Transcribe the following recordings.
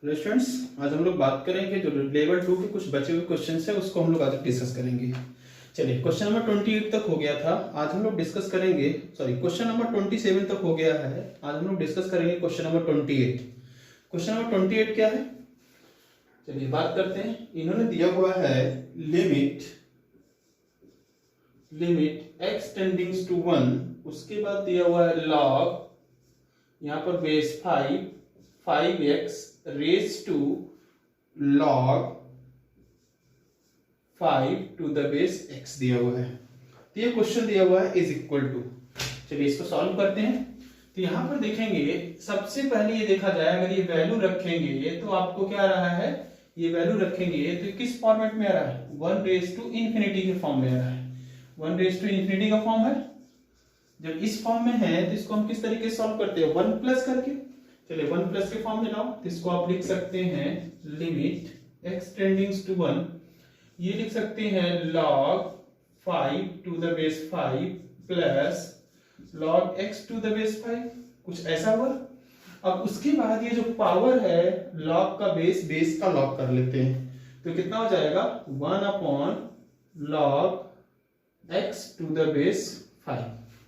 Students, आज हम लोग बात करेंगे जो लेवल 2 के कुछ बचे हुए क्वेश्चन है उसको हम लोग आज डिस्कस करेंगे। चलिए, क्वेश्चन नंबर 28 तक हो गया था, आज हम लोग डिस्कस करेंगे। सॉरी, क्वेश्चन नंबर 27 तक हो गया है, आज हम लोग डिस्कस करेंगे क्वेश्चन नंबर 28। क्वेश्चन नंबर 28 क्या है, चलिए बात करते हैं। इन्होंने दिया हुआ है लिमिट x टेंडिंग्स टू 1, उसके बाद दिया हुआ है लॉग, यहाँ पर base 5x raise to log 5 to the base x दिया हुआ है। तो ये क्वेश्चन दिया हुआ है इज इक्वल टू, चलिए इसको सॉल्व करते हैं। तो यहां पर देखेंगे, सबसे पहले ये देखा जाए, अगर ये वैल्यू रखेंगे तो आपको क्या आ रहा है, ये वैल्यू रखेंगे तो किस फॉर्मेट में आ रहा है, 1 रेज टू इंफिनिटी के फॉर्म में आ रहा है। 1 रेज टू इंफिनिटी का फॉर्म है, जब इस फॉर्म में है तो इसको हम किस तरीके से सॉल्व करते हैं, 1 प्लस करके। चलिए 1 प्लस के फॉर्म में लाओ, तो इसको आप लिख सकते हैं लिमिट x टेंडिंग्स टू 1, ये लिख सकते हैं log 5 to the base 5 plus log x to the base 5, कुछ ऐसा हुआ। अब उसके बाद ये जो पावर है log का बेस का log कर लेते हैं, तो कितना हो जाएगा 1 upon log x to the base 5,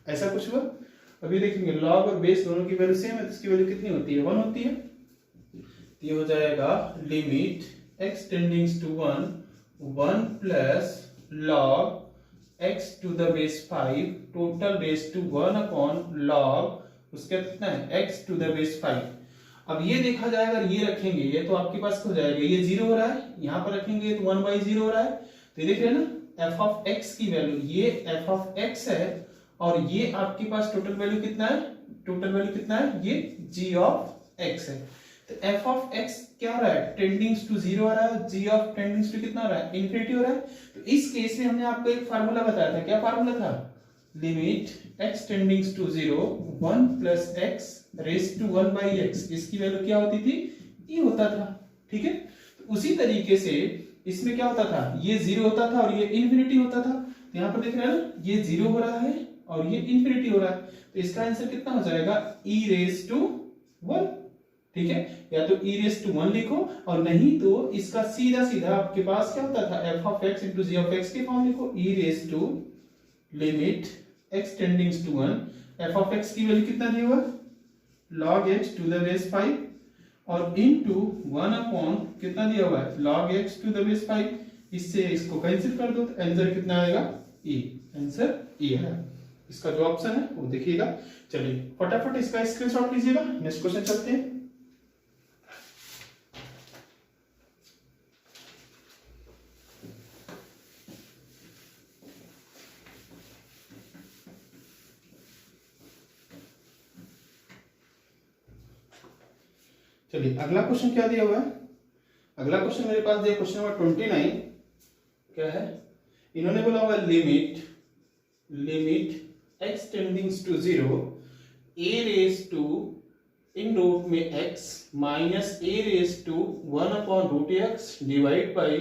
ऐसा कुछ हुआ। अभी देखेंगे लॉग और बेस दोनों की वैल्यू सेम है, तो इसकी वैल्यू कितनी होती है, 1 होती है। ये हो जाएगा limit x टेंडिंग्स to 1 plus log x to the base 5 total base to 1 upon log उसका कितना है x टू द बेस 5। अब ये देखा जाएगा, अगर ये रखेंगे ये तो आपके पास हो जाएगा, ये 0 हो रहा है, यहाँ पर रखेंगे तो 1/0 हो रहा है। तो देख रहे हैं ना, f ऑफ x की वैल्यू, ये f ऑफ x है और ये आपके पास टोटल वैल्यू कितना है, टोटल वैल्यू कितना है, ये g ऑफ x है। तो f ऑफ x क्या आ रहा है, टेंडिंग्स टू 0 आ रहा है, g ऑफ टेंडिंग्स टू कितना आ रहा है, इंफिनिटी हो रहा है। तो इस केस में हमने आपको एक फार्मूला बताया था, क्या फार्मूला था, limit x टेंडिंग्स to 0 1 plus x raise to 1/x, इसकी वैल्यू क्या होती थी, e होता था। ठीक है, तो उसी तरीके से इसमें क्या होता था, ये 0 होता था और ये इंफिनिटी होता था। तो यहाँ पर देख रहे हैं ना, ये 0 हो रहा है और ये इंफिनिटी हो रहा है, तो इसका आंसर कितना हो जाएगा, e रेज टू 1। ठीक है, या तो e रेज टू 1 लिखो, और नहीं तो इसका सीधा सीधा आपके पास क्या होता था, f of x into g of x के फॉर्म लिखो, e raise to limit x टेंडिंग्स to 1, f of x की वैल्यू कितना दिया हुआ, log x to the base 5 और इनटू 1 अपॉन कितना दिया हुआ है, log x to the base 5। इससे इसको कैंसिल कर दो तो आंसर कितना आएगा, e, आंसर e है। इसका जो ऑप्शन है वो देखिएगा। चलिए फटाफट इसका स्क्रीनशॉट लीजिएगा, नेक्स्ट क्वेश्चन चलते हैं। चलिए अगला क्वेश्चन क्या दिया हुआ है, अगला क्वेश्चन मेरे पास दिया क्वेश्चन नंबर 29। क्या है, इन्होंने बोला हुआ limit x टेंडिंग्स to 0 a raise to इन रूट में x minus a raise to 1 upon root x divide by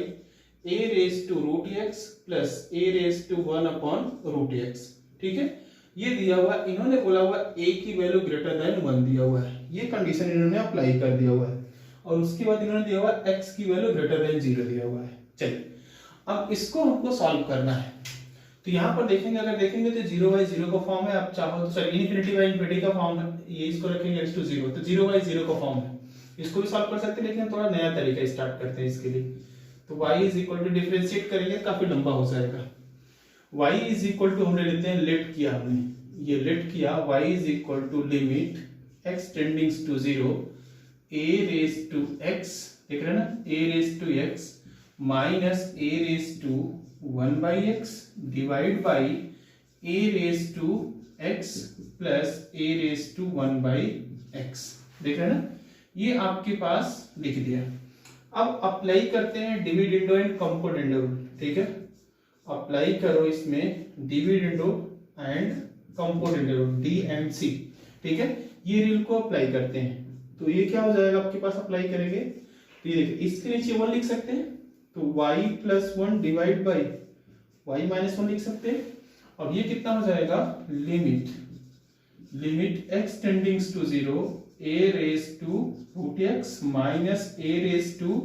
a raise to root x plus a raise to 1 upon root x। ठीक है, ये दिया हुआ, इन्होंने बोला हुआ a की वैल्यू ग्रेटर देन 1 दिया हुआ है, ये कंडीशन इन्होंने अप्लाई कर दिया हुआ है, और उसके बाद इन्होंने दिया हुआ x की वैल्यू ग्रेटर देन 0 दिया हुआ है। चलिए अब इसको हमको सॉल्व करना है। तो यहाँ पर देखेंगे, अगर देखेंगे तो 0/0 का फॉर्म है, आप चाहो तो सॉरी इनफिनिटी बाय इनफिनिटी का फॉर्म है, ये इसको रखेंगे x टू 0, तो 0/0 का फॉर्म है, इसको भी सॉल्व कर सकते हैं, लेकिन थोड़ा नया तरीका स्टार्ट करते हैं इसके लिए। तो y is equal to differentiate करेंगे, काफी लंबा हो जाएगा। y इज इक्वल टू हमने लेते हैं, लेट किया हमने, ये लेट किया, y is equal to limit x टेंडिंग्स to 0 a raise to x, देख रहे हैं ना, a raise to x minus a raise to 1/x divide by a raise to x plus a raise to 1/x। देख रहे हैं ना, ये आपके पास लिख दिया। अब अप्लाई करते हैं डिविडेंडो एंड कंपोनेंडो रूल। ठीक है, अप्लाई करो इसमें dividendo and componendo rule, D and C. ठीक है, ये रूल को अप्लाई करते हैं, तो ये क्या हो जाएगा आपके पास, अप्लाई करेंगे तो ये देखिए, इसके नीचे 1 लिख सकते हैं, तो y plus 1 divide by y minus 1 लिख सकते हैं, और ये कितना हो जाएगा, limit limit x टेंडिंग्स to 0 a raise to root x minus a raise to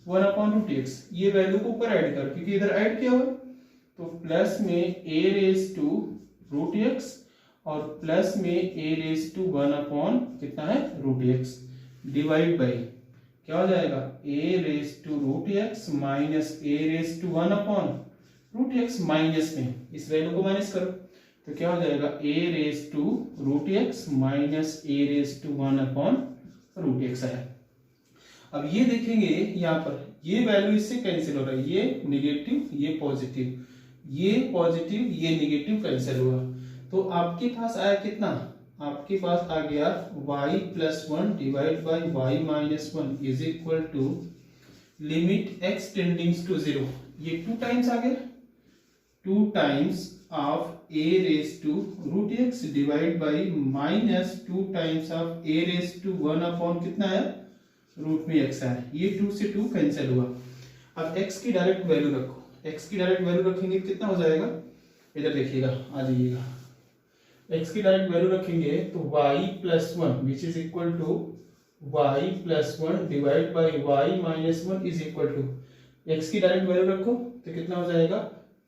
1 upon root x. ये वैल्यू को ऊपर ऐड कर, क्योंकि इधर ऐड किया हुआ, तो प्लस में a raise to root x और प्लस में a रेज टू 1 अपॉन कितना है रूट एक्स, डिवाइड बाई क्या हो जाएगा a raise to root x minus a raise to 1 upon root x, minus में इस वैल्यू को माइनस करो तो क्या हो जाएगा a raise to root x minus a raise to 1 upon root x है। अब ये देखेंगे यहाँ पर ये वैल्यू इससे कैंसिल हो रहा है, ये निगेटिव ये पॉजिटिव, ये पॉजिटिव ये निगेटिव कैंसिल हुआ, तो आपके पास आया कितना, आपके पास आ गया y plus 1 divide by y minus 1 is equal to limit x टेंडिंग्स to 0, ये 2 टाइम्स आ गया, 2 times of a raise to root x divide by minus 2 times of a raise to 1 upon कितना है रूट में x है, ये 2 से 2 cancel हुआ। अब x की डायरेक्ट वैल्यू रखो, x की डायरेक्ट वैल्यू रखेंगे कितना हो जाएगा, इधर देखिएगा आ जाइएगा, x की डायरेक्ट वैल्यू रखेंगे तो y plus 1 which is equal to y plus 1 divide by y minus 1 is equal to, x की डायरेक्ट वैल्यू रखो तो कितना हो जाएगा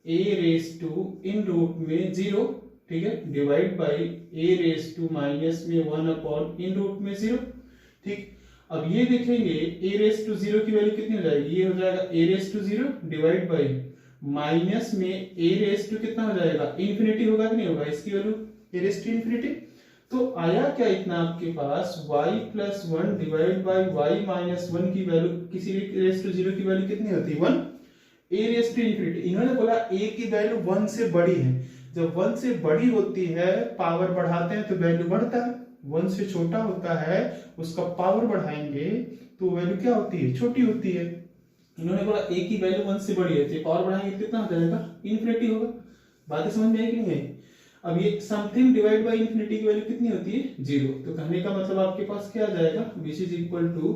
a रेज टू इन रूट में 0, ठीक है, divide by a raise to minus में 1 अपॉन इन रूट में 0, ठीक। अब ये देखेंगे a रेज टू 0 की वैल्यू कितनी हो जाएगी, ये हो जाएगा a raise to 0 divide by minus में a रेज टू कितना हो जाएगा इंफिनिटी होगा कि नहीं होगा, इसकी value a raise to infinity, तो आया क्या इतना आपके पास y plus 1 divide by y minus 1 की वैल्यू, किसी भी रेज टू 0 की वैल्यू कितनी होती है 1, a रेज टू इंफिनिटी। इन्होंने बोला a की वैल्यू 1 से बड़ी है, जब 1 से बड़ी होती है पावर बढ़ाते हैं तो वैल्यू बढ़ता है, 1 से छोटा होता है उसका पावर बढ़ाएंगे तो वैल्यू क्या होती है छोटी होती है। इन्होंने बोला a की वैल्यू 1 से बड़ी है तो पावर बढ़ाएंगे कितना हो जाएगा इनफिनिटी होगा, बातें समझ में आई कि नहीं आई। अब ये समथिंग डिवाइड बाय इनफिनिटी की वैल्यू कितनी होती है 0, तो कहने का मतलब आपके पास क्या आ जाएगा which is equal to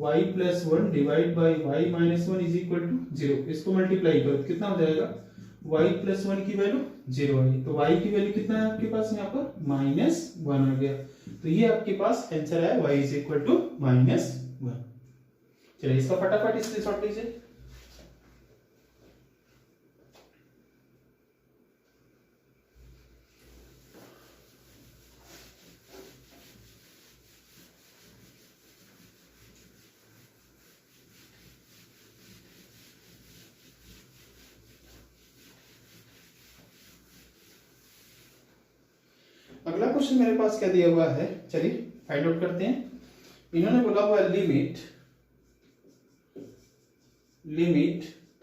y plus 1 divide by y minus 1 is equal to 0, इसको मल्टीप्लाई करो कितना हो जाएगा y प्लस 1 की वैल्यू 0 आई, तो y की वैल्यू कितना है आपके पास यहाँ पर माइनस 1 आ गया, तो ये आपके पास आंसर है y is equal to minus 1। चलिए इसका फटाफट स्क्रीनशॉट लीजिए। अगला क्वेश्चन मेरे पास क्या दिया हुआ है, चलिए फाइंड आउट करते हैं। इन्होंने बोला हुआ limit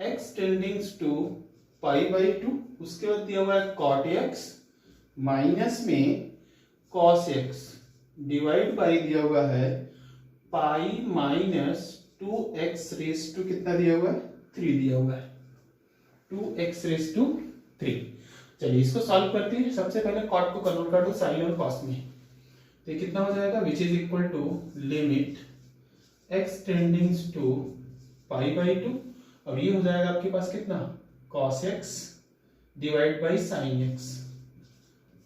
x टेंडिंग्स to pi by 2, उसके बाद दिया हुआ है cot x माइनस में cos x डिवाइड बाई दिया हुआ है पाई माइनस 2x रेज टू कितना दिया हुआ है 3 दिया हुआ है 2x रेज टू 3। चलिए इसको सॉल्व करते हैं। सबसे पहले कॉट को कन्वर्ट कर दो साइन और कॉस में, तो ये कितना हो जाएगा which is equal to limit x टेंडिंग्स to pi by 2, अब ये हो जाएगा आपके पास कितना cos x divide by sine x,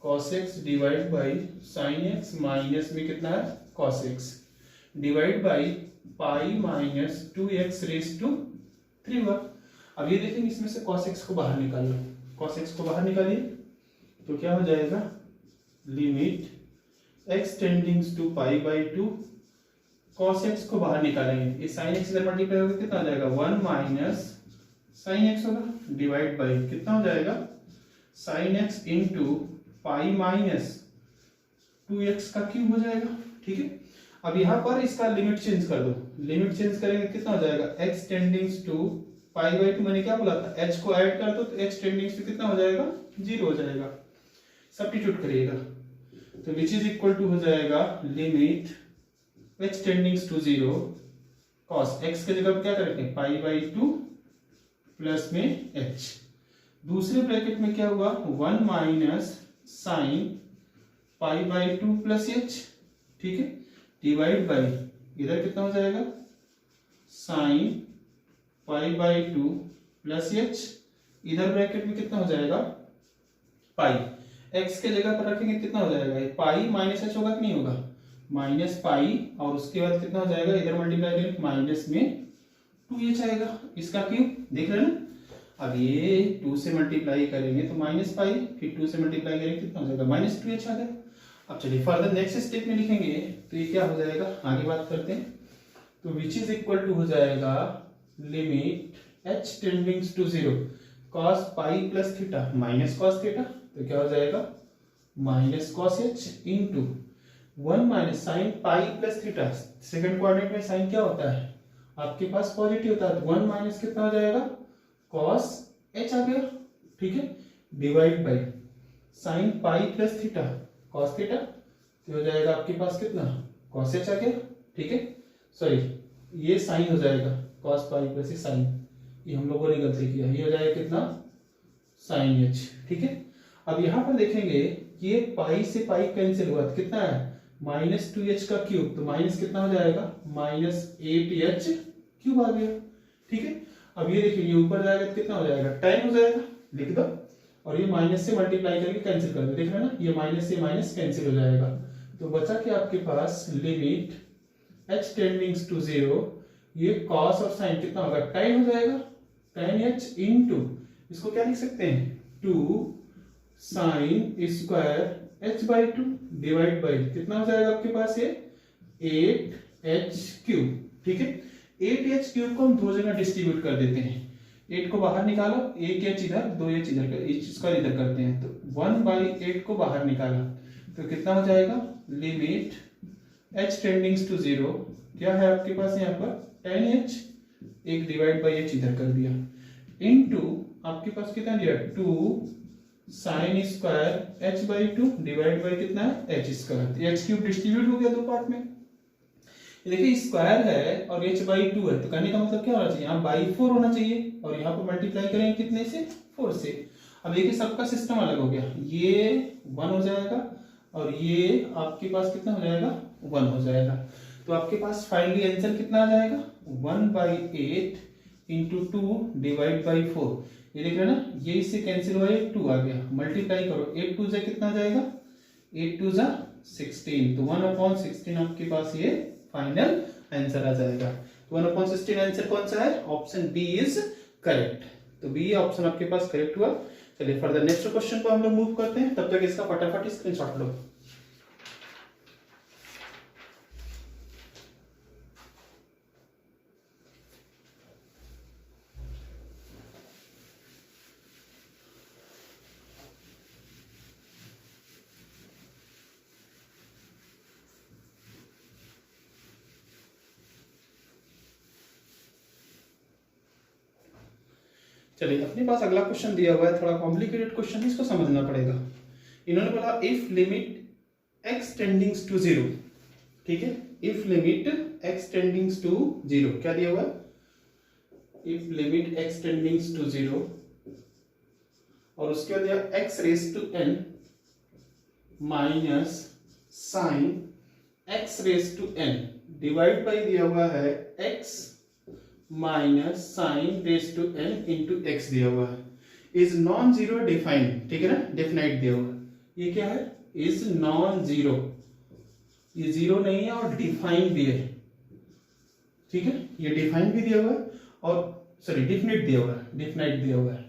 cos x divide by sine x minus में कितना है cos x divide by pi minus 2x raise to 3 हुआ। अब ये देखेंगे इसमें से cos x को बाहर निकाल लो, cos x को बाहर निकालिए तो क्या हो जाएगा limit x टेंडिंग्स to pi by 2, cos x को बाहर निकालेंगे, ये sin x इधर मल्टीप्लाई होगा कितना आ जाएगा 1 माइनस sin x होगा डिवाइड बाई कितना हो जाएगा sin x into pi minus 2x का क्यूब हो जाएगा, ठीक है। अब यहाँ पर इसका लिमिट चेंज कर दो, लिमिट चेंज करेंगे कितना हो जाएगा x टेंडिंग्स टू पाई बाई 2, मैंने क्या बोला था h को ऐड कर दो तो x टेंडिंग्स टू कितना हो जाएगा 0 हो जाएगा, सब्स्टिट्यूट करिएगा तो विच इज इक्वल टू हो जाएगा limit x टेंडिंग्स to 0 cos x के जगह क्या करेंगे पाई बाई 2 प्लस में h, दूसरे ब्रैकेट में क्या हुआ 1 minus sine pi by 2 plus h, ठीक है, डिवाइड बाई इधर कितना हो जाएगा sine pi by 2 plus h, इधर ब्रैकेट में कितना हो जाएगा पाई, x के जगह पर रखेंगे कितना हो जाएगा, पाई माइनस एच होगा कि नहीं होगा, माइनस पाई, और उसके बाद कितना हो जाएगा, इधर मल्टीप्लाई करेंगे माइनस में 2h आएगा, इसका क्यूब देख रहे हैं ना। अब ये 2 से मल्टीप्लाई करेंगे तो माइनस पाई, फिर 2 से मल्टीप्लाई करेंगे कितना हो जाएगा, माइनस 2h आ गया। अब चलिए फर्दर नेक्स्ट स्टेप में लिखेंगे तो ये क्या हो जाएगा, आगे बात करते हैं। तो विच इज इक्वल टू हो जाएगा limit h tends to 0 cos pi plus theta minus cos theta, तो क्या हो जाएगा minus cos h into 1 minus sine pi plus theta, second quadrant में साइन क्या होता है आपके पास पॉजिटिव होता है, तो 1 माइनस कितना हो जाएगा कॉस h आ गया, ठीक है, divide by sign pi plus theta cos theta, तो हो जाएगा आपके पास कितना कॉस h आ गया, ठीक है, सॉरी ये साइन हो जाएगा कॉस पाई प्लस साइन, ये हम लोगों ने गलती किया, ये हो जाएगा कितना साइन h, ठीक है। अब यहाँ पर देखेंगे कि ये पाई से पाई कैंसिल हुआ तो कितना है माइनस 2h का क्यूब, तो माइनस कितना हो जाएगा माइनस 8h क्यूब आ गया, ठीक है। अब ये देखिए ये ऊपर जाएगा तो कितना हो जाएगा 10 हो जाएगा, लिख दो, और ये माइनस से मल्टीप्लाई करके कैंसिल कर दो, देख रहे हैं ना, ये माइनस से माइनस कैंसिल हो जाएगा, तो बचा कि आपके पास लिमिट h टेंडिंग्स टू 0, ये cos और sin कितना होगा 10 हो जाएगा, tan h इनटू इसको क्या लिख सकते हैं 2 sin square h by 2 divide by कितना हो जाएगा आपके पास ये 8h क्यूब, ठीक है। 8h क्यूब को हम दो जगह डिस्ट्रीब्यूट कर देते हैं, 8 को बाहर निकालो, 1h इधर 2h इधर, इसका इधर करते हैं, तो 1/8 को बाहर निकाला तो कितना हो जाएगा लिमिट h टेंडिंग्स टू 0 क्या है आपके पास यहाँ पर 10h, एक डिवाइड बाई h इधर कर दिया, इनटू आपके पास कितना दिया 2 sine square h by 2 divide by कितना है h square, h cube distribute हो गया दो पार्ट में, देखिए स्क्वायर है और h बाई 2 है, तो कहने का मतलब क्या होना चाहिए यहाँ बाई 4 होना चाहिए, और यहाँ पर मल्टीप्लाई करेंगे कितने से 4 से। अब देखिए सबका सिस्टम अलग हो गया, ये 1 हो जाएगा और ये आपके पास कितना हो जाएगा 1 हो जाएगा, तो आपके पास फाइनली आंसर कितना आ जाएगा 1/8 इंटू 2 डिवाइड बाई 4, ये देख रहे हैं ना, ये इससे कैंसिल हुआ, 2 आ गया, मल्टीप्लाई करो 8 2 जा कितना आ जाएगा 8 2 जा 16, तो 1/16 आपके पास ये फाइनल आंसर आ जाएगा। 1/16 आंसर कौन सा है, ऑप्शन बी इज करेक्ट, तो बी ऑप्शन आपके पास करेक्ट हुआ। चलिए फर्दर नेक्स्ट क्वेश्चन को हम लोग मूव करते हैं, तब तक इसका फटाफट स्क्रीनशॉट लो। चलिए अपने पास अगला क्वेश्चन दिया हुआ है, थोड़ा कॉम्प्लिकेटेड क्वेश्चन है, इसको समझना पड़ेगा। इन्होंने बोला इफ लिमिट x टेंडिंग्स टू 0, ठीक है, इफ लिमिट x टेंडिंग्स टू 0 क्या दिया हुआ है, इफ लिमिट x टेंडिंग्स टू 0 और उसके बाद दिया x raise to n minus sine x raise to n divide by दिया हुआ है x minus sine raise to n into x दिया हुआ है, इज नॉन जीरो डिफाइंड, ठीक है ना, डेफिनाइट दिया हुआ है, ये क्या है इज नॉन जीरो, ये जीरो नहीं है और डिफाइन भी है, ठीक है, ये डिफाइन भी दिया हुआ है और सॉरी डिफिनिट दिया हुआ है, डिफिनाइट दिया हुआ है,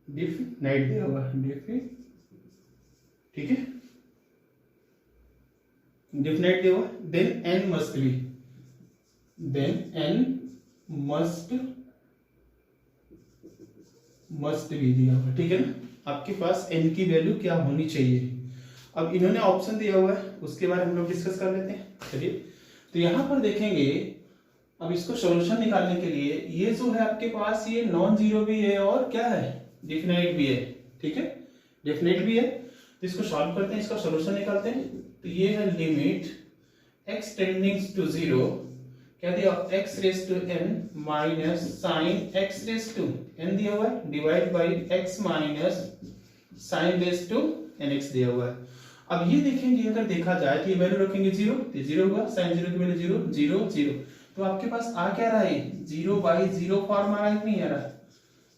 डिफिनाइट दिया हुआ है, डिफिनिट, ठीक है, डिफिनाइट दिया हुआ, then n must be, then n must be दिया हुआ, ठीक है ना, आपके पास n की वैल्यू क्या होनी चाहिए। अब इन्होंने ऑप्शन दिया हुआ है, उसके बारे में हम लोग डिस्कस कर लेते हैं। चलिए तो यहां पर देखेंगे, अब इसको सॉल्यूशन निकालने के लिए ये जो है आपके पास ये नॉन जीरो भी है और क्या है डेफिनेट भी है, ठीक है, डेफिनेट भी है, तो इसको सॉल्व करते हैं, इसका सॉल्यूशन निकालते हैं। तो ये है लिमिट x टेंडिंग्स टू 0 क्या दिया x raise to n minus sine x raise to n दिया हुआ है divide by x minus sine raise to nx दिया हुआ है। अब ये देखेंगे अगर देखा जाए तो ये वैल्यू रखेंगे 0 तो 0 हुआ, साइन 0 की वैल्यू 0 0 0, तो आपके पास आ क्या रहा है 0/0 फॉर्म आ रहा है कि नहीं आ रहा है,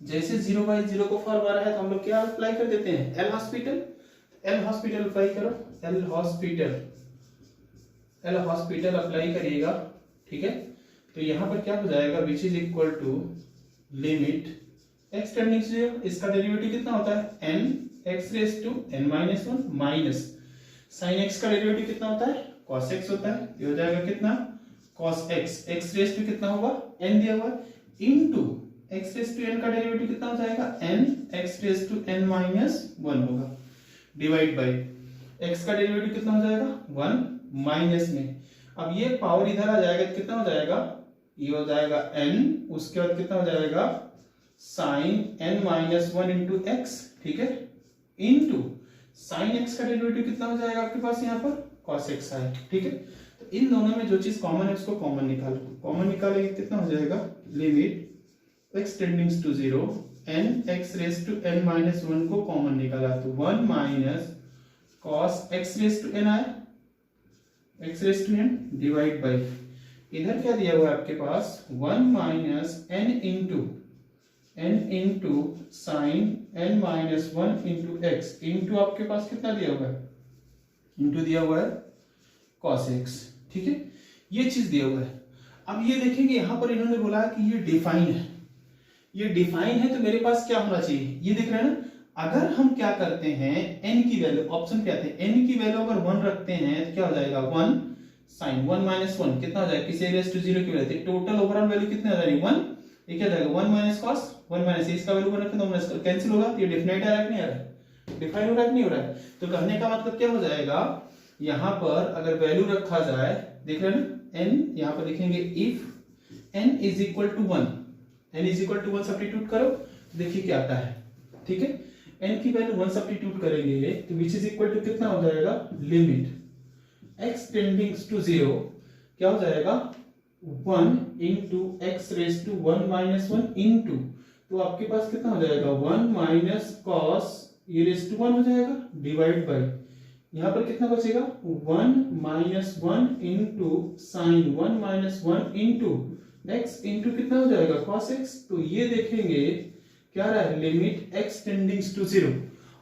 जैसे 0/0 को फॉर्म आ रहा है तो हम लोग क्या अप्लाई कर देते हैं, L'Hospital. L'Hospital apply करो, एल हॉस्पिटल अप्लाई करिएगा, ठीक है। तो यहाँ पर क्या हो जाएगा, which is equal to limit x tending to 0, इसका डेरिवेटिव कितना होता है, n x raise to n minus 1 minus sine x का डेरिवेटिव कितना होता है, cos x होता है। ये हो जाएगा कितना, cos x, x raise to कितना होगा, n दिया हुआ है, into x raise to n का डेरिवेटिव कितना हो जाएगा, n x raise to n minus 1 होगा, डिवाइड बाय x का डेरिवेटिव कितना हो जाएगा, 1 माइनस में, अब ये पावर इधर आ जाएगा तो कितना हो जाएगा, ये हो जाएगा n, उसके बाद कितना हो जाएगा sine n minus 1 into x, ठीक है, इंटू साइन x का डेरिवेटिव कितना हो जाएगा आपके पास यहाँ पर, cos x है, ठीक है। तो इन दोनों में जो चीज कॉमन है उसको कॉमन निकालो, कॉमन निकालेंगे कितना हो जाएगा, limit x tending to 0 n x raise to n minus 1 को कॉमन निकाला तो 1 minus cos x raise to n आया, x raise to n divide by इधर क्या दिया हुआ है आपके पास, 1 minus n into sine n minus 1 into x into आपके पास कितना दिया हुआ है, इंटू दिया हुआ है cos x, ठीक है, ये चीज दिया हुआ है। अब ये देखेंगे यहाँ पर इन्होंने बोला कि ये डिफाइन है, ये डिफाइन है तो मेरे पास क्या होना चाहिए, ये दिख रहा है ना। अगर हम क्या करते हैं, n की वैल्यू, ऑप्शन क्या थे, n की वैल्यू अगर 1 रखते हैं तो क्या हो जाएगा, 1 साइन 1 माइनस 1 कितना हो जाएगा, किसी रेज टू 0 की वैल्यू, टोटल ओवरऑल वैल्यू कितनी हो जाएगी, 1, ये क्या जाएगा 1 माइनस cos 1 माइनस इसका वैल्यू 1 रखें तो माइनस कैंसिल होगा, तो ये डेफिनेट आ रहा है कि नहीं आ रहा है, डिफाइन हो रहा है कि नहीं हो रहा है। तो कहने का मतलब क्या हो जाएगा, यहाँ पर अगर वैल्यू रखा जाए, देख रहे हैं ना, n यहाँ पर लिखेंगे if n is equal to 1, n is equal to 1 substitute करो, देखिए क्या आता है, ठीक है, n की वैल्यू 1 सब्स्टिट्यूट करेंगे तो विच इज इक्वल टू कितना हो जाएगा, लिमिट x टेंडिंग टू 0 क्या हो जाएगा, 1 into x raise to 1 minus 1 into, तो आपके पास कितना हो जाएगा, 1 माइनस कॉस ये रेज टू 1 हो जाएगा, डिवाइड बाय यहाँ पर कितना बचेगा, 1 minus 1 into sine 1 minus 1 into x into कितना हो जाएगा, cos x। तो ये देखेंगे क्या रहा है, लिमिट x टेंडिंग टू 0,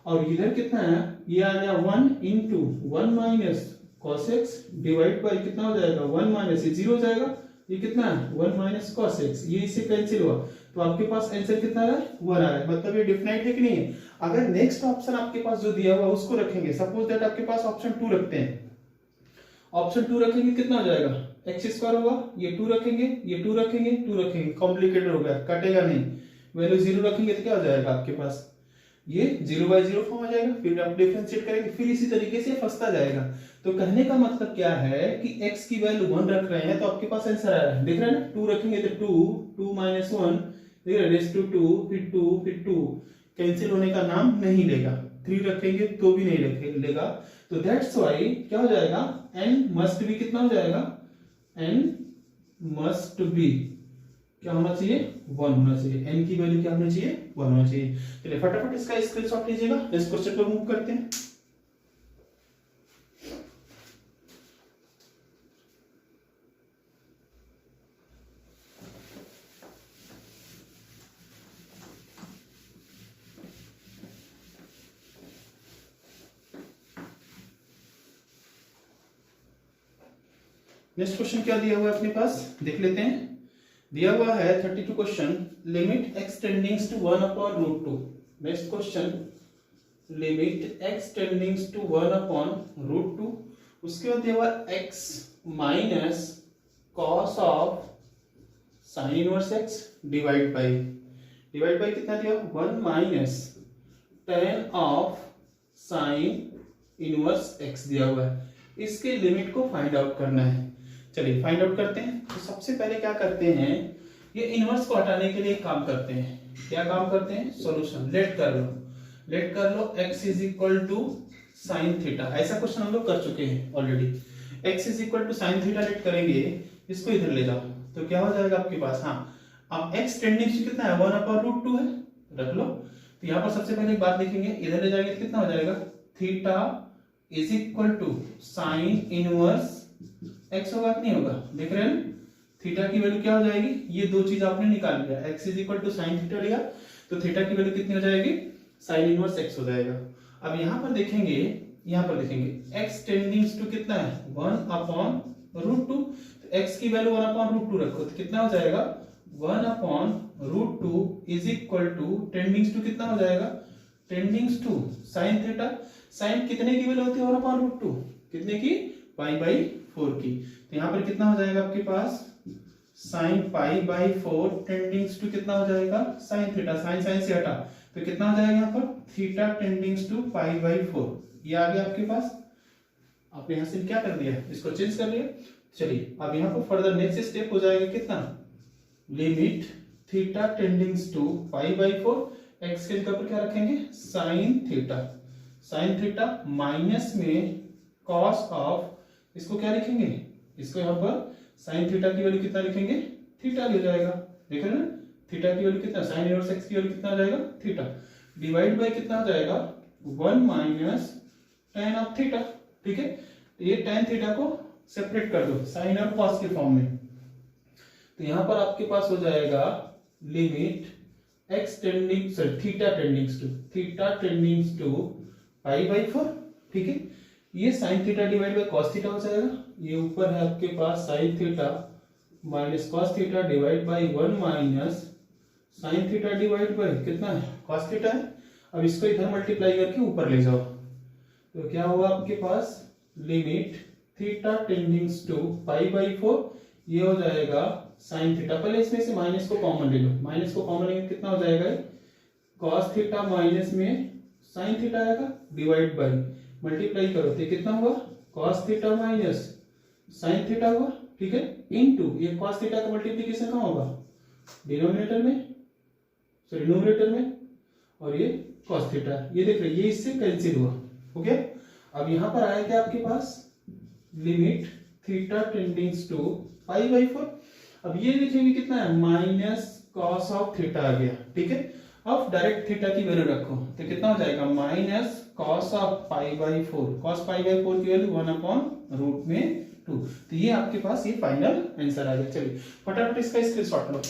और इधर कितना है, ये आ गया 1 into 1 minus cos x divide by कितना हो जाएगा, 1 माइनस ये 0 हो जाएगा, ये कितना है 1 माइनस cos x, ये इससे कैंसिल हुआ तो आपके पास आंसर कितना आ रहा है, 1 आ रहा है, मतलब ये डिफिनाइट है कि नहीं है। अगर नेक्स्ट ऑप्शन आपके पास जो दिया हुआ उसको रखेंगे, सपोज दैट आपके पास ऑप्शन 2 रखते हैं, ऑप्शन 2 रखेंगे कितना हो जाएगा, एक्स स्क्वायर होगा, ये 2 रखेंगे, ये 2 रखेंगे, 2 रखेंगे, कॉम्प्लिकेटेड हो गया, कटेगा नहीं, वैल्यू 0 रखेंगे तो क्या हो जाएगा आपके पास, ये 0/0 फॉर्म आ जाएगा, फिर आप डिफरेंशिएट करेंगे, फिर इसी तरीके से फंसता जाएगा। तो कहने का मतलब क्या है कि x की वैल्यू 1 रख रहे हैं तो आपके पास आंसर आ रहा है, देख रहे हैं ना, 2 रखेंगे तो 2 माइनस 1 देख रहे हैं, रेज टू 2 फिर 2 फिर 2 कैंसिल होने का नाम नहीं लेगा, 3 रखेंगे तो भी नहीं लेगा, तो दैट्स व्हाई क्या हो जाएगा, n मस्ट बी कितना हो जाएगा, n मस्ट बी क्या होना चाहिए, 1 होना चाहिए, n की वैल्यू क्या होना चाहिए, 1 होना चाहिए। चलिए फटाफट इसका स्क्रीनशॉट लीजिएगा, नेक्स्ट क्वेश्चन पर मूव करते हैं। नेक्स्ट क्वेश्चन क्या दिया हुआ है अपने पास, देख लेते हैं। दिया हुआ है 32 question, limit x tending to 1/√2। Next question, limit x tending to 1/√2, उसके बाद दिया हुआ x minus cos of sine inverse x divide by कितना दिया, 1 minus tan of sine inverse x दिया हुआ है, इसके लिमिट को फाइंड आउट करना है। चलिए फाइंड आउट करते हैं। तो सबसे पहले क्या करते हैं, ये इनवर्स को हटाने के लिए एक काम करते हैं, क्या काम करते हैं, सॉल्यूशन लेट कर लो x is equal to sine theta, ऐसा क्वेश्चन हम लोग कर चुके हैं already. x is equal to sine theta let करेंगे, इसको इधर ले जाओ तो क्या हो जाएगा आपके पास, हाँ अब x टेंडिंग टू कितना है, 1/√2 है, रख लो। तो यहाँ पर सबसे पहले एक बात लिखेंगे, इधर ले जाएंगे तो कितना हो जाएगा, theta is equal to sine inverse x होगा कि नहीं होगा, देख रहे हैं थीटा की वैल्यू क्या हो जाएगी, ये दो चीज आपने निकाल लिया, x is equal to sine theta लिया तो थीटा की वैल्यू कितनी हो जाएगी, साइन इनवर्स एक्स हो जाएगा। अब यहाँ पर देखेंगे, x टेंडिंग्स टू कितना है 1/√2, तो x की वैल्यू 1/√2 रखो तो कितना हो जाएगा 1/√2 इज इक्वल टू टेंडिंग्स टू कितना हो जाएगा, टेंडिंग्स टू साइन थीटा। साइन कितने की वैल्यू होती है 1/√2, कितने की, π/4 की। तो यहाँ पर कितना हो जाएगा आपके पास साइन π/4 टेंडिंग्स टू कितना हो जाएगा साइन थीटा, साइन साइन से हटा तो कितना हो जाएगा यहाँ पर थीटा टेंडिंग्स टू π/4, ये आ गया आपके पास। आपने यहाँ से क्या कर दिया, इसको चेंज कर लिया। चलिए अब यहाँ पर फर्दर नेक्स्ट स्टेप हो जाएगा कितना, limit theta tends to π/4, x के जगह पर क्या रखेंगे sine theta, sign theta minus में कॉस ऑफ, इसको क्या लिखेंगे, इसको यहाँ पर साइन थीटा की वैल्यू कितना लिखेंगे, थीटा हो जाएगा, देख रहे हैं ना, थीटा की वैल्यू कितना, साइन इनवर्स एक्स की वैल्यू कितना हो जाएगा थीटा, डिवाइड बाय कितना हो जाएगा 1 माइनस tan ऑफ थीटा। ठीक है, ये tan थीटा को सेपरेट कर दो साइन और कॉस के फॉर्म में, तो यहां पर आपके पास हो जाएगा limit x tending theta tends to π/4। ठीक है, ये sine theta divide by cos theta हो जाएगा, ये ऊपर है आपके पास sine theta minus cos theta divide by 1 minus sine theta divide by कितना है कॉस थीटा है। अब इसको इधर मल्टीप्लाई करके ऊपर ले जाओ तो क्या होगा आपके पास लिमिट थीटा टेंडिंग्स टू π/4, ये हो जाएगा साइन थीटा। पहले इसमें से माइनस को कॉमन ले लो, माइनस को कॉमन लेंगे कितना हो जाएगा कॉस थीटा माइनस में साइन थीटा आएगा डिवाइड बाय मल्टीप्लाई करो तो कितना होगा cos theta minus sine theta होगा। ठीक है, इनटू ये कॉस थीटा का मल्टीप्लिकेशन कहाँ होगा डिनोमिनेटर में, सॉरी न्यूमरेटर में, और ये कॉस थीटा, ये देख रहे ये इससे कैंसिल हुआ। ओके, अब यहां पर आया क्या आपके पास लिमिट थीटा टेंडिंग्स टू π/4। अब ये देखेंगे कितना है माइनस कॉस ऑफ थीटा आ गया। ठीक है, अब डायरेक्ट थीटा की वैल्यू रखो तो कितना हो जाएगा माइनस कॉस ऑफ π/4, कॉस π/4 की वैल्यू 1/√2। तो ये आपके पास ये फाइनल आंसर आ गया। चलिए फटाफट इसका स्क्रीनशॉट लो।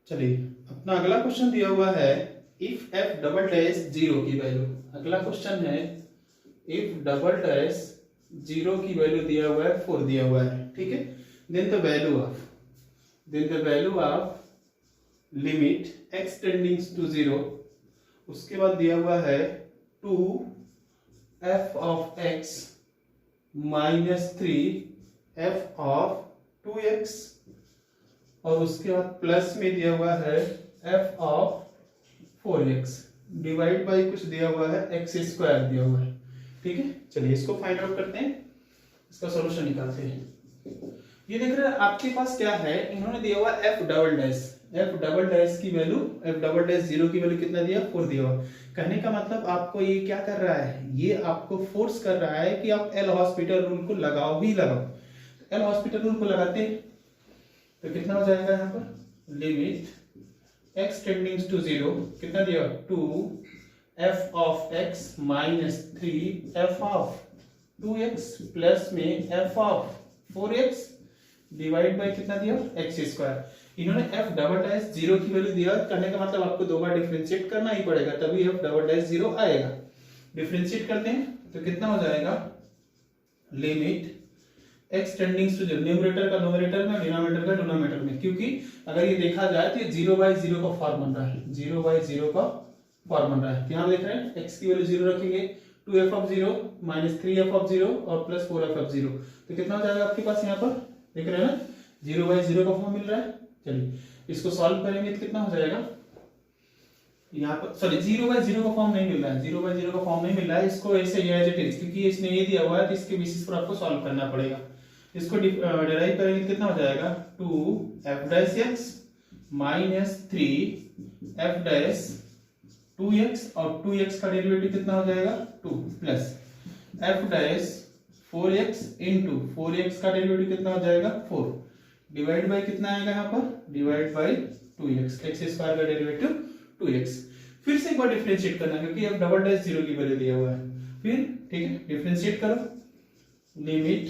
चलिए अपना अगला क्वेश्चन दिया हुआ है इफ f डबल डैश 0 की वैल्यू, अगला क्वेश्चन है इफ डबल डैश 0 की वैल्यू दिया हुआ है 4 दिया हुआ है। ठीक है, then the value of limit x टेंडिंग्स to 0, उसके बाद दिया हुआ है 2f of x minus 3f of 2x, और उसके बाद प्लस में दिया हुआ है f of 4x divide by कुछ दिया हुआ है x² दिया हुआ है। ठीक है, चलिए इसको फाइंड आउट करते हैं, इसका सॉल्यूशन निकालते हैं। ये देख रहे हैं आपके पास क्या है, इन्होंने दिया हुआ f डबल डैश की वैल्यू, f डबल डैश 0 की वैल्यू कितना दिया 4 दिया हुआ। कहने का मतलब आपको ये क्या कर रहा है, ये आपको फोर्स कर रहा है कि आप एल हॉस्पिटल रूल को लगाओ ही लगाओ। एल हॉस्पिटल रूल को लगाते हैं तो कितना हो जाएगा यहाँ पर लिमिट x टेंडिंग्स टू 0 कितना दिया 2f of x minus 3f of 2x plus में f of 4x divide by कितना दिया x²। इन्होंने f डबल डैश 0 की वैल्यू दिया, करने का मतलब आपको दो बार डिफरेंशिएट करना ही पड़ेगा तभी f डबल डैश 0 आएगा। डिफरेंशिएट करते हैं तो कितना हो जाएगा लिमिट x टेंडिंग्स टू 0, न्यूमरेटर का न्यूमरेटर में, डिनोमिनेटर का डिनोमिनेटर में, क्योंकि अगर ये देखा जाए तो ये 0/0 का फॉर्म बन रहा है, 0/0 का फॉर्म बन रहा है। यहाँ देख रहे हैं x की वैल्यू 0 रखेंगे 2f of 0 minus 3f of 0 और प्लस 4f ऑफ 0, तो कितना हो जाएगा आपके पास यहाँ पर देख रहे हैं ना 0/0 का फॉर्म मिल रहा है। चलिए इसको सॉल्व करेंगे तो कितना हो जाएगा यहाँ पर, सॉरी 0/0 का फॉर्म नहीं मिल रहा है, 0/0 का फॉर्म नहीं मिल रहा है, इसको ऐसे एज इट इज, क्योंकि इसने ये दिया हुआ है तो इसके बेसिस पर आपको सॉल्व करना पड़ेगा। इसको डिराइव करेंगे कितना हो जाएगा 2f dash x minus 3f dash 2x और 2x का डेरिवेटिव कितना हो जाएगा 2 plus f dash 4x into 4x का डेरिवेटिव कितना हो जाएगा 4 डिवाइड बाय कितना आएगा यहाँ पर divide by 2x x square का डेरिवेटिव 2x। फिर से एक बार डिफरेंशिएट करना क्योंकि अब डबल डैश जीरो की वैल्यू दिया हुआ है। फिर ठीक है डिफरेंशिएट करो लिमिट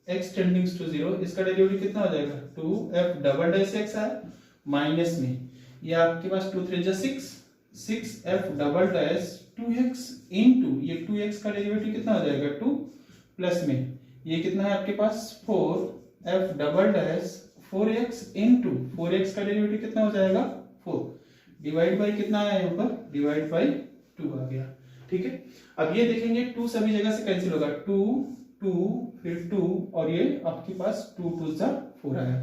x टेंडिंग्स टू 0 इसका डेरिवेटिव कितना हो जाएगा 2f डबल डैश x है माइनस में ये आपके पास 2 3 जा 6f double dash 2x into ये 2x का डेरिवेटिव कितना हो जाएगा 2 प्लस में ये कितना है आपके पास 4f double dash 4x into 4x का डेरिवेटिव कितना हो जाएगा 4 डिवाइड बाय कितना आया यहाँ पर डिवाइड बाय 2 आ गया। ठीक है अब ये देखेंगे 2 सभी जगह से कैंसिल होगा 2 2 फिर 2 और ये आपके पास 2 2 जा 4 आया।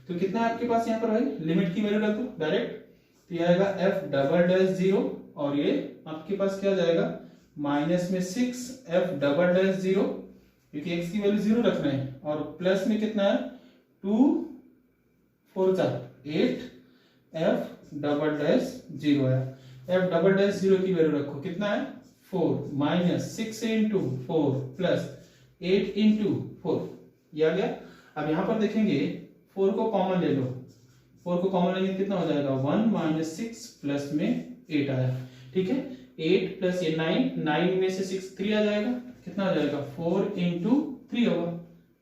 तो कितना है आपके पास यहाँ पर भाई लिमिट की वैल्यू रख दो डायरेक्ट तो ये आएगा f डबल डैश 0 और ये आपके पास क्या जाएगा माइनस में 6f डबल डैश 0 क्योंकि x की वैल्यू 0 रखना है और प्लस में कितना है 2 4 जा 8 f डबल डैश 0 है f डबल डैश 0 की वैल्यू रखो कितना है 4 माइनस 6 इंटू 4 प्लस 8 इंटू 4 ये आ गया। अब यहाँ पर देखेंगे 4 को कॉमन ले लो 4 को कॉमन लेंगे कितना हो जाएगा 1 माइनस 6 प्लस में 8 आया। ठीक है 8 प्लस ये 9 में से 6 3 आ जाएगा कितना आ जाएगा 4 इंटू 3 होगा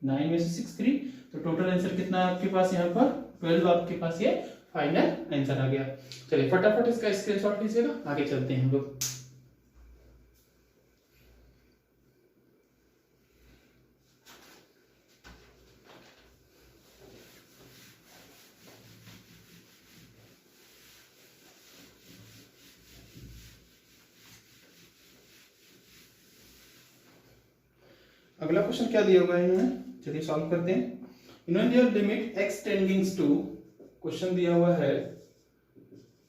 9 में से 6 3 तो टोटल आंसर कितना है आपके पास यहाँ पर 12 आपके पास ये फाइनल आंसर आ गया। चलिए फटाफट इसका स्क्रीनशॉट लीजिएगा आगे चलते हैं हम लोग। अगला क्वेश्चन क्या दिया हुआ है इन्होंने चलिए सॉल्व करते हैं। इन्होंने दिया लिमिट x टेंडिंग्स टू क्वेश्चन दिया हुआ है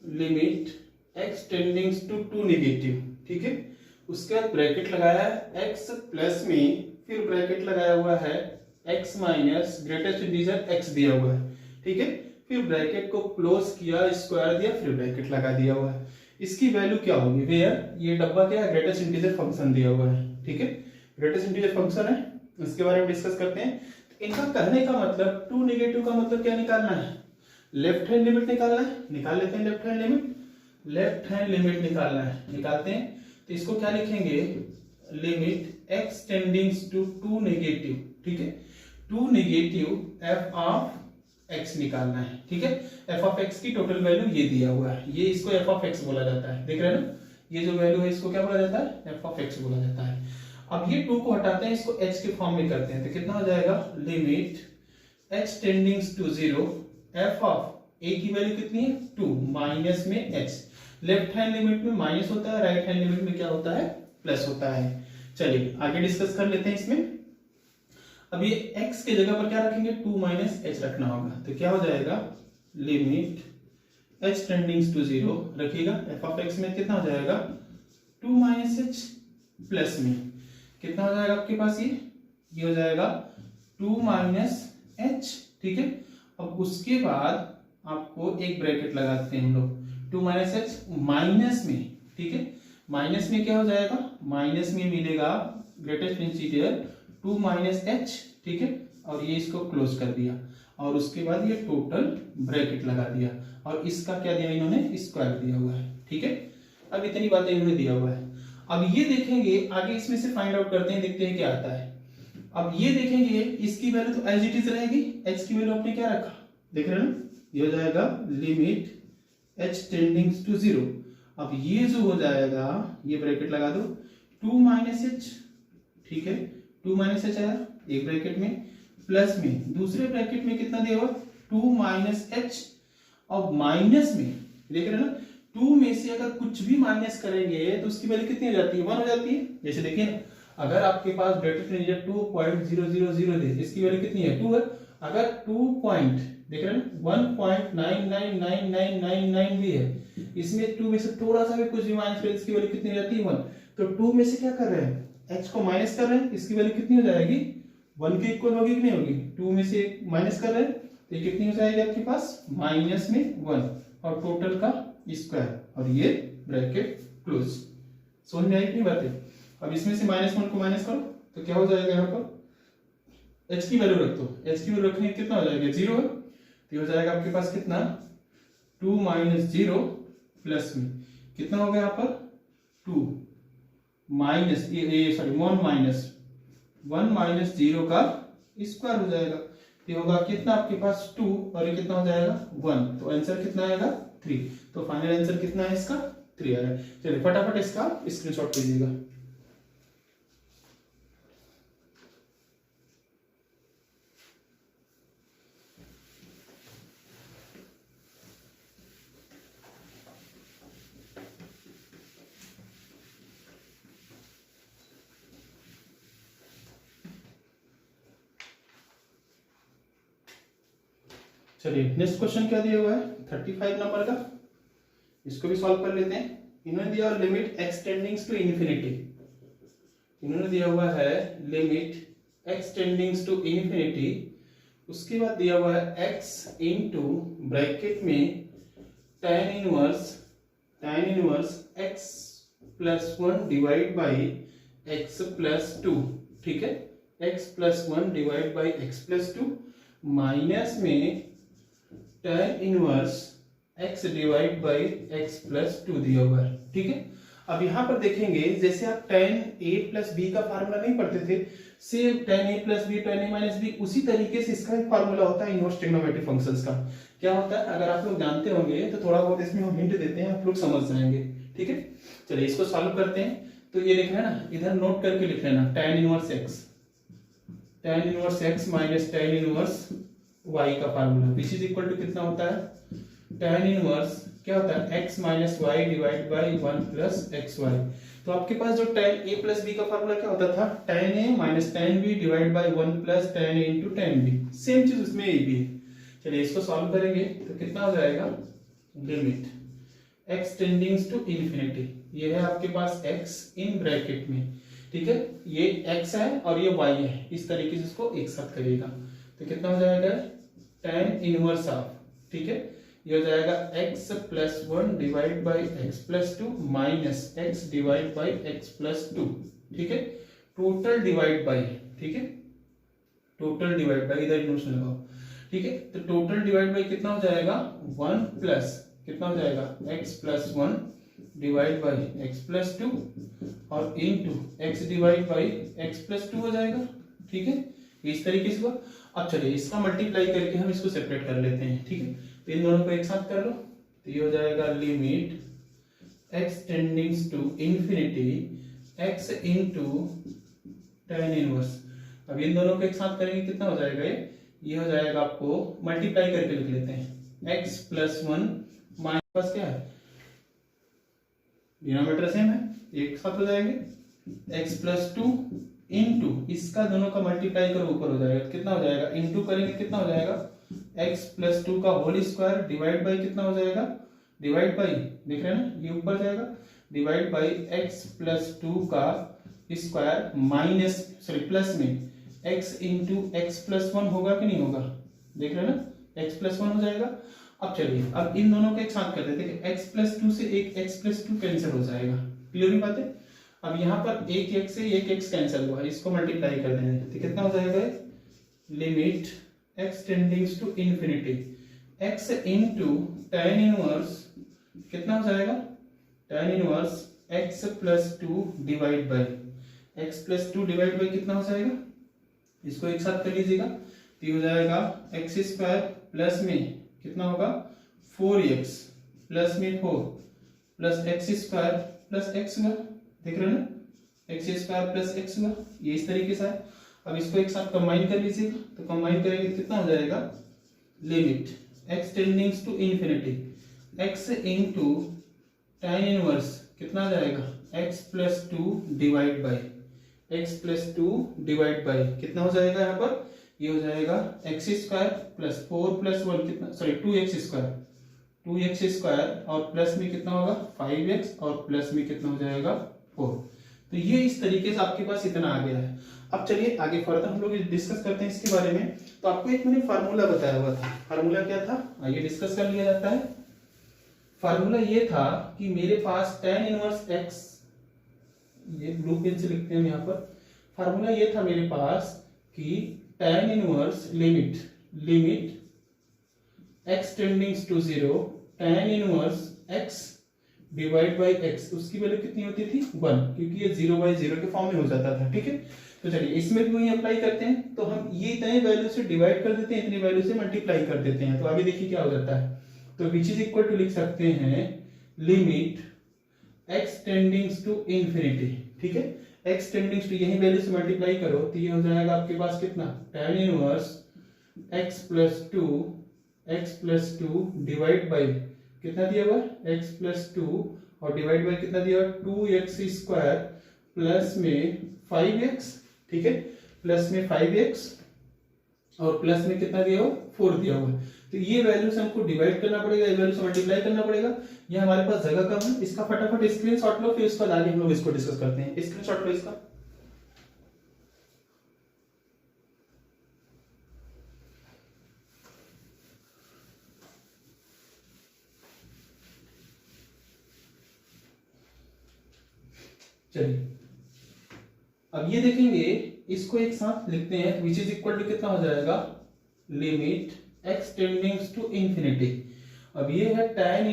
लिमिट x टेंडिंग्स टू 2 नेगेटिव। ठीक है उसके बाद ब्रैकेट लगाया है x प्लस में फिर ब्रैकेट लगाया हुआ है x minus greatest integer x दिया हुआ है। ठीक है फिर ब्रैकेट को क्लोज किया स्क्वायर दिया फिर ब्रैकेट लगा दिया हुआ है। इसकी वैल्यू क्या होगी वेयर ये डब्बा क्या है ग्रेटेस्ट इंटीजर फंक्शन दिया हुआ है। ठीक है ग्रेटेस्ट इंटीजर फंक्शन है इसके बारे में डिस्कस करते हैं। तो इनका कहने का मतलब 2 नेगेटिव का मतलब क्या निकालना है लेफ्ट हैंड लिमिट निकालना है। निकाल लेते हैं लेफ्ट हैंड लिमिट निकालना है निकालते हैं। तो इसको क्या लिखेंगे लिमिट x टेंडिंग्स टू 2 नेगेटिव। ठीक है 2 नेगेटिव f ऑफ x निकालना है। ठीक है f ऑफ x की टोटल वैल्यू ये दिया हुआ है ये इसको f ऑफ x बोला जाता है देख रहे हैं ना ये जो वैल्यू है इसको क्या बोला जाता है f ऑफ x बोला जाता है। अब ये 2 को हटाते हैं इसको h के फॉर्म में करते हैं तो कितना हो जाएगा limit h tends to 0 f of a की वैल्यू कितनी है 2 माइनस में h। लेफ्ट हैंड लिमिट में माइनस होता है राइट हैंड लिमिट में क्या होता है प्लस होता है। चलिए आगे डिस्कस कर लेते हैं इसमें। अब ये x के जगह पर क्या रखेंगे 2 माइनस h रखना होगा तो क्या हो जाएगा लिमिट h टेंडिंग्स टू 0 रखिएगा f ऑफ x में कितना हो जाएगा 2 माइनस h प्लस में कितना हो जाएगा आपके पास ये हो जाएगा 2 माइनस h। ठीक है अब उसके बाद आपको एक ब्रैकेट लगाते हैं हम लोग 2 माइनस h माइनस में। ठीक है माइनस में क्या हो जाएगा माइनस में मिलेगा ग्रेटेस्ट इंटीजर 2 माइनस h। ठीक है और ये इसको क्लोज कर दिया और उसके बाद ये टोटल ब्रैकेट लगा दिया और इसका क्या दिया इन्होंने स्क्वायर दिया हुआ है। ठीक है अब इतनी बातें इन्होंने दिया हुआ है। अब ये देखेंगे आगे इसमें से फाइंड आउट करते हैं देखते हैं क्या आता है। अब ये देखेंगे इसकी वैल्यू तो एज इट इज रहेगी h की वैल्यू आपने क्या रखा देख रहे हैं ना ये हो जाएगा लिमिट h टेंडिंग्स टू 0। अब ये जो हो जाएगा ये ब्रैकेट लगा दो 2 माइनस h। ठीक है 2 माइनस h आया एक ब्रैकेट में प्लस में दूसरे ब्रैकेट में कितना दिया हुआ 2 माइनस h और माइनस में देख रहे हैं ना 2 में से अगर कुछ भी माइनस करेंगे तो उसकी वैल्यू कितनी हो जाती है 1 हो जाती है। जैसे देखिए ना अगर आपके पास ग्रेटेस्ट इंटीजर 2.000 है इसकी वैल्यू कितनी है 2 है। अगर 2 पॉइंट देख रहे हैं 1.999999 भी है इसमें 2 में से थोड़ा सा भी कुछ भी माइनस करें इसकी वैल्यू कितनी हो जाती है 1। तो 2 में से क्या कर रहे हैं h को माइनस कर रहे हैं इसकी वैल्यू कितनी हो जाएगी 1 के इक्वल होगी कि नहीं होगी 2 में से माइनस कर रहे हैं तो ये कितनी हो जाएगी आपके पास माइनस में 1 और टोटल का स्क्वायर और ये ब्रैकेट क्लोज। समझ में आई कि नहीं बातें? अब इसमें से -1 को माइनस करो तो क्या हो जाएगा, यहाँ पर h की वैल्यू रख दो, h की वैल्यू रखने कितना हो जाएगा 0 है, तो हो जाएगा आपके पास कितना 2 - 0 प्लस में कितना होगा यहाँ पर 2 माइनस सॉरी 1 माइनस 0 का स्क्वायर हो जाएगा, ये होगा कितना आपके पास 2 और ये कितना हो जाएगा 1, तो आंसर कितना आएगा 3। तो फाइनल आंसर कितना है इसका 3 आएगा। चलिए फटाफट इसका स्क्रीनशॉट लीजिएगा। चलिए नेक्स्ट क्वेश्चन क्या दिया हुआ है 35 नंबर का, इसको भी सॉल्व कर लेते हैं। इन्होंने दिया लिमिट x टेंडिंग्स टू इन्फिनिटी, इन्होंने दिया हुआ है लिमिट x टेंडिंग्स टू इन्फिनिटी, उसके बाद दिया हुआ है x इनटू ब्रैकेट में tan inverse x plus 1 divide by x plus 2, ठीक है, x plus 1 divide by x plus 2 minus में tan inverse x divide by x plus 2 दिया हुआ है, ठीक है। अब यहाँ पर देखेंगे जैसे आप tan a प्लस b का फार्मूला नहीं पढ़ते थे, same tan a plus b tan a minus b, उसी तरीके से इसका एक फार्मूला होता है इनवर्स ट्रिग्नोमेट्रिक फंक्शंस का। क्या होता है अगर आप लोग जानते होंगे तो थोड़ा बहुत इसमें हम हिंट देते हैं, आप लोग समझ जाएंगे, ठीक है। चलिए इसको सॉल्व करते हैं। तो ये लिखना है ना, इधर नोट करके लिख लेना tan inverse x minus tan inverse y का formula which is equal to कितना होता है tan इनवर्स क्या होता है x minus y divide by 1 plus x y. तो आपके पास जो tan a प्लस b का फार्मूला क्या होता था tan a minus tan b divide by 1 plus tan a into tan b, same चीज उसमें ये भी है। चलिए इसको सॉल्व करेंगे तो कितना हो जाएगा लिमिट x टेंडिंग्स टू इन्फिनिटी, ये है आपके पास x इन ब्रैकेट में, ठीक है, ये x है और ये y है, इस तरीके से इसको एक साथ करिएगा तो कितना हो जाएगा tan इनवर्स ऑफ, ठीक है, ये हो जाएगा x plus 1 divide by x plus 2 minus x divide by x plus 2, ठीक है, टोटल डिवाइड बाई, ठीक है, टोटल डिवाइड बाई इधर इनवर्स लगाओ, ठीक है, तो टोटल डिवाइड बाई कितना हो जाएगा 1 प्लस कितना हो जाएगा x plus 1 divide by x plus 2 और into x divide by x plus 2 हो जाएगा, ठीक है, इस तरीके से। अब चलिए इसका मल्टीप्लाई करके हम इसको सेपरेट कर लेते हैं, ठीक है, तो इन दोनों को एक साथ कर लो तो ये हो जाएगा limit x टेंडिंग्स to infinity x into tan inverse. अब इन दोनों को एक साथ करेंगे कितना हो जाएगा ये हो जाएगा, आपको मल्टीप्लाई करके लिख लेते हैं x प्लस 1 माइनस क्या है डिनोमिनेटर सेम है, एक साथ हो जाएंगे x प्लस 2 इनटू इसका दोनों का मल्टीप्लाई करो ऊपर हो जाएगा कितना हो जाएगा, इनटू करेंगे कितना हो जाएगा x प्लस 2 का होल स्क्वायर डिवाइड बाई कितना हो जाएगा, डिवाइड बाई देख रहे हैं ना ये ऊपर जाएगा, डिवाइड बाई x प्लस 2 का स्क्वायर माइनस सॉरी प्लस में x इंटू एक्स प्लस 1 होगा कि नहीं होगा, देख रहे हैं ना x प्लस 1 हो जाएगा। अब चलिए अब इन दोनों को एक साथ कर देते हैं, x प्लस 2 से एक x प्लस 2 कैंसिल हो जाएगा, क्लियर नहीं बात है। अब यहाँ पर एक x से एक x कैंसिल हुआ, इसको मल्टीप्लाई कर देंगे तो कितना हो जाएगा limit x टेंडिंग्स to infinity x into tan inverse कितना हो जाएगा tan inverse x plus 2 divide by x plus 2 divide by कितना हो जाएगा, इसको एक साथ कर लीजिएगा तो हो जाएगा एक्स स्क्वायर प्लस में कितना होगा 4x प्लस में 4 plus x square plus x हुआ, देख रहे हो ना एक्स स्क्वायर प्लस एक्स हुआ, ये इस तरीके से है। अब इसको एक साथ कंबाइन कर लीजिएगा तो कंबाइन करेंगे कितना हो जाएगा limit x टेंडिंग्स to infinity x into tan inverse कितना आ जाएगा x plus 2 divide by x plus 2 divide by कितना हो जाएगा यहाँ पर ये हो जाएगा एक्स स्क्वायर प्लस 4 प्लस 1 कितना सॉरी 2x स्क्वायर और प्लस में कितना होगा 5x और प्लस में कितना हो जाएगा 4। तो ये इस तरीके से आपके पास इतना आ गया है। अब चलिए आगे फर्दर हम लोग डिस्कस करते हैं इसके बारे में। तो आपको एक मैंने फार्मूला बताया हुआ था, फार्मूला क्या था आइए डिस्कस कर लिया जाता है। फार्मूला ये था कि मेरे पास tan इनवर्स x, ये ब्लू पेन से लिखते हैं यहाँ पर, फार्मूला ये था मेरे पास कि tan inverse limit x टेंडिंग्स to 0 tan inverse x divide by x, उसकी वैल्यू कितनी होती थी 1, क्योंकि ये 0/0 के फॉर्म में हो जाता था। ठीक है, तो चलिए इसमें भी वही अप्लाई करते हैं। तो हम ये इतने वैल्यू से डिवाइड कर देते हैं, इतनी वैल्यू से मल्टीप्लाई कर देते हैं, तो आगे देखिए क्या हो जाता है। तो विच इज इक्वल टू लिख सकते हैं लिमिट x टेंडिंग्स टू इंफिनिटी। ठीक है, x टेंडिंग्स टू, यही वैल्यू से मल्टीप्लाई करो तो ये हो जाएगा आपके पास कितना, tan inverse x plus two divide by कितना दिया हुआ है x प्लस 2 और डिवाइड बाई कितना दिया हुआ 2x स्क्वायर प्लस में 5x। ठीक है, प्लस में 5x और प्लस में कितना दिया हुआ 4 दिया हुआ है। तो ये वैल्यू से हमको डिवाइड करना पड़ेगा, ये वैल्यू से मल्टीप्लाई करना पड़ेगा। ये हमारे पास जगह कम है, इसका फटाफट स्क्रीनशॉट लो, फिर उसके बाद आगे हम लोग इसको डिस्कस करते हैं। स्क्रीनशॉट लो इसका। चलिए अब ये देखेंगे, इसको एक साथ लिखते हैं, विच इज इक्वल टू कितना हो जाएगा, लिमिट x टेंडिंग्स टू इंफिनिटी। अब ये है tan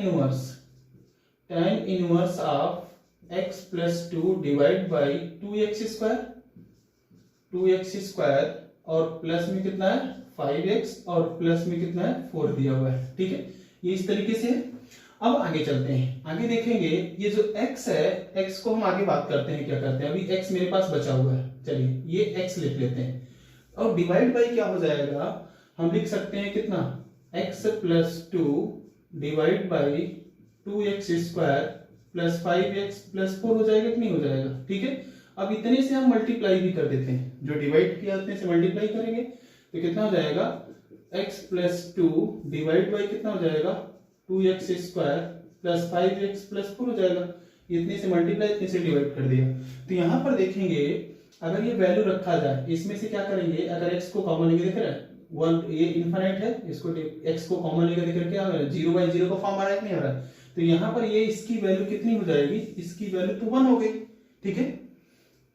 inverse of x plus 2 divide by 2x square और प्लस में कितना है 5x और प्लस में कितना है 4 दिया हुआ है। ठीक है, ये इस तरीके से है। अब आगे चलते हैं, आगे देखेंगे ये जो x है, x को हम आगे बात करते हैं क्या करते हैं। अभी x मेरे पास बचा हुआ है, चलिए ये x लिख लेते हैं और डिवाइड बाई क्या हो जाएगा, हम लिख सकते हैं कितना x plus 2 divide by 2x square plus 5x plus 4 हो जाएगा कि नहीं हो जाएगा। ठीक है, अब इतने से हम मल्टीप्लाई भी कर देते हैं, जो डिवाइड किया उतने से मल्टीप्लाई करेंगे तो कितना हो जाएगा x प्लस 2 डिवाइड बाई कितना हो जाएगा 2x square plus 5x plus 4 हो जाएगा। इतने से मल्टीप्लाई, इतने से डिवाइड कर दिया। तो यहाँ पर देखेंगे अगर ये वैल्यू रखा जाए, इसमें से क्या करेंगे, अगर x को कॉमन लेके देख रहे हैं 1, ये इनफाइनाइट है, इसको x को कॉमन लेकर देख क्या 0/0 का फॉर्म आ रहा है कि नहीं आ रहा है। तो यहाँ पर ये इसकी वैल्यू कितनी हो जाएगी, इसकी वैल्यू तो 1 हो गई। ठीक है,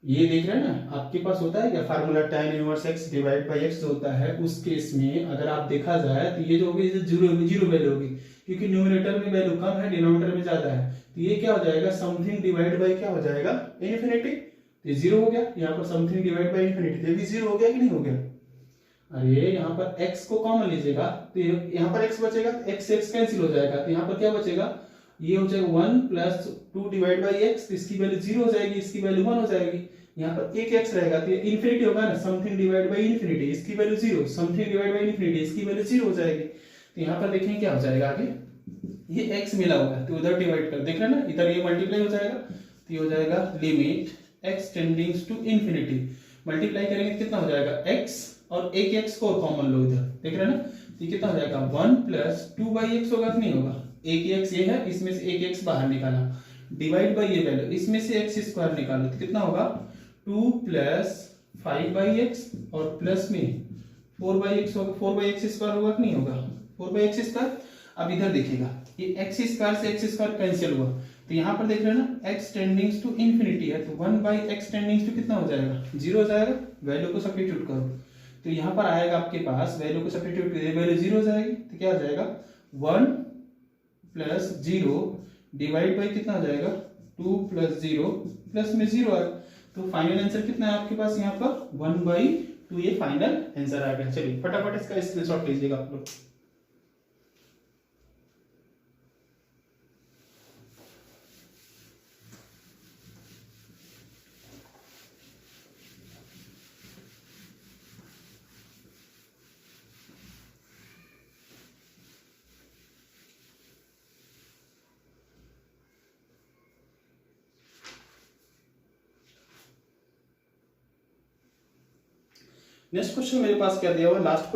ये देख रहे हैं ना, आपके पास होता है क्या formula tan inverse x divide by x जो होता है, उस केस में अगर आप देखा जाए तो ये जो होगी जीरो वैल्यू होगी, क्योंकि न्यूमरेटर में वैल्यू कम है, डिनोमिनेटर में ज्यादा है। तो ये क्या हो जाएगा, समथिंग डिवाइड बाई क्या हो जाएगा, इनफिनिटी। तो 0 हो गया, यहाँ पर समथिंग डिवाइड बाई इनफिनिटी, तो ये भी 0 हो गया कि नहीं हो गया। अरे यहाँ पर x को कॉमन लीजिएगा तो यहाँ पर x बचेगा, x कैंसिल हो जाएगा, तो यहाँ पर क्या बचेगा, ये हो जाएगा 1 प्लस 2 डिवाइड बाई x, इसकी वैल्यू 0 हो जाएगी, इसकी वैल्यू 1 हो जाएगी। यहाँ पर एक x रहेगा तो इनफिनिटी होगा ना, समथिंग डिवाइड बाई इनफिनिटी, इसकी value 0, something divide by infinity, इसकी वैल्यू 0 हो जाएगी। तो यहाँ पर देखें क्या हो जाएगा, आगे ये x मिला हुआ है तो उधर डिवाइड कर, देख रहे हैं ना, इधर ये मल्टीप्लाई हो जाएगा, तो ये हो जाएगा limit x टेंडिंग्स to infinity. Multiply करेंगे तो कितना हो जाएगा x और एक x को कॉमन लो इधर, देख रहे हैं ना, तो ये कितना हो जाएगा 1 प्लस 2/x होगा कि नहीं होगा, एक x ये है, इसमें से एक x बाहर निकाला, डिवाइड बाई ये वैल्यू, इसमें से x स्क्वायर निकालो तो कितना होगा 2 प्लस 5/x और प्लस में 4/x होगा, 4/x स्क्वायर होगा कि नहीं होगा 4/x स्क्वायर। अब इधर देखिएगा ये x स्क्वायर से x स्क्वायर कैंसिल हुआ, तो यहाँ पर देख रहे हैं ना x टेंडिंग्स टू इनफिनिटी है, तो 1/x टेंडिंग्स टू कितना हो जाएगा 0 हो जाएगा। वैल्यू को सब्स्टिट्यूट करो तो यहाँ पर आएगा आपके पास, वैल्यू को सब्स्टिट्यूट करिए, वैल्यू 0 हो जाएगी, तो क्या हो जाएगा 1 प्लस 0 डिवाइड बाई कितना हो जाएगा 2 प्लस 0 प्लस में 0 आएगा। तो फाइनल आंसर कितना है आपके पास यहाँ पर 1/2, ये फाइनल आंसर आ गया। चलिए फटाफट इसका स्क्रीनशॉट लीजिएगा आप लोग। नेक्स्ट क्वेश्चन मेरे पास क्या दिया हुआ, लास्ट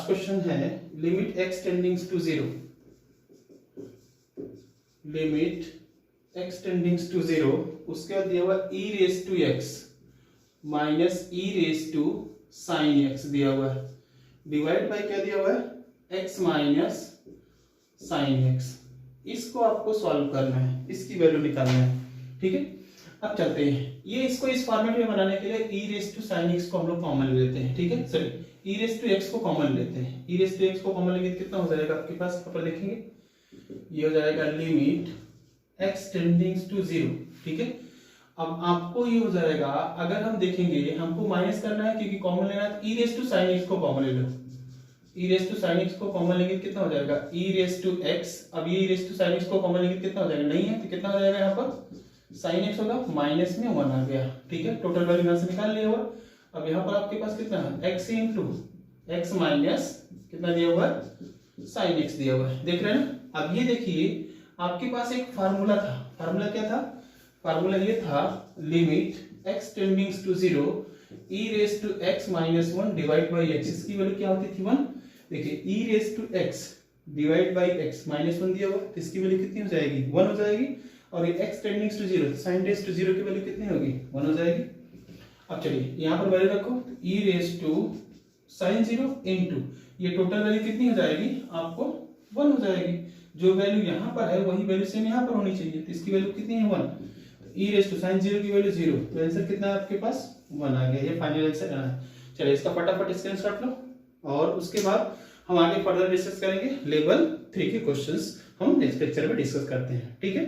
क्वेश्चन है limit x टेंडिंग्स to 0, limit x टेंडिंग्स to 0, उसके बाद दिया हुआ e raise to x minus e raise to sine x दिया हुआ है, डिवाइड बाय क्या दिया हुआ है x माइनस साइन एक्स। इसको आपको सॉल्व करना है, इसकी वैल्यू निकालना है, ठीक है। अब चलते हैं, ये इसको इस फॉर्मेट में बनाने के लिए e raise to sine x को हम लोग कॉमन लेते हैं, ठीक है। Sorry, e raise to x को कॉमन लेते हैं। ई रेस टू एक्स को कॉमन लेंगे कितना हो जाएगा आपके पास, यहाँ पर देखेंगे, ये हो जाएगा लिमिट एक्स टेंडिंग टू 0, ठीक है। अब आपको ये हो जाएगा, अगर हम देखेंगे हमको माइनस करना है क्योंकि कॉमन लेना है, ई रेस टू साइन एक्स को कॉमन ले लो। ई रेस टू साइन एक्स को कॉमन लेंगे कितना हो जाएगा, ई रेस टू एक्स। अब ये e raise to sine x को कॉमन लेंगे कितना हो जाएगा, नहीं है तो कितना हो जाएगा, यहाँ पर साइन एक्स होगा, माइनस में 1 आ गया, ठीक है। टोटल वैल्यू यहाँ से निकाल लिया हुआ। अब यहाँ पर आपके पास कितना है, एक्स इंटू एक्स माइनस कितना दिया हुआ है, साइन एक्स दिया हुआ है, देख रहे हैं ना। अब ये देखिए आपके पास एक फार्मूला था, फार्मूला क्या था, फार्मूला ये था limit x tending to 0 e raise to x minus 1 divide by x. इसकी वैल्यू क्या होती थी, 1। देखिए e raise to x divide by x minus 1 दिया हुआ, तो इसकी वैल्यू कितनी हो जाएगी, 1 हो जाएगी। और ये x tending to 0, sin tending to 0 की वैल्यू कितनी होगी, 1 हो जाएगी। अब चलिए यहाँ पर वैल्यू रखो, e रेस टू sin 0 इनटू ये टोटल वैल्यू कितनी हो जाएगी आपको, 1 हो जाएगी। जो वैल्यू यहाँ पर है वही वैल्यू सेम यहाँ पर होनी चाहिए, तो इसकी वैल्यू कितनी है, 1। तो e रेस टू sin 0 की वैल्यू 0, तो आंसर कितना है आपके पास, 1 आ गया। ये फाइनल आंसर है। चलिए इसका फटाफट स्क्रीनशॉट लो, और उसके बाद हम आगे फर्दर डिस्कस करेंगे। लेवल 3 के क्वेश्चंस हम नेक्स्ट लेक्चर में डिस्कस करते हैं, ठीक है।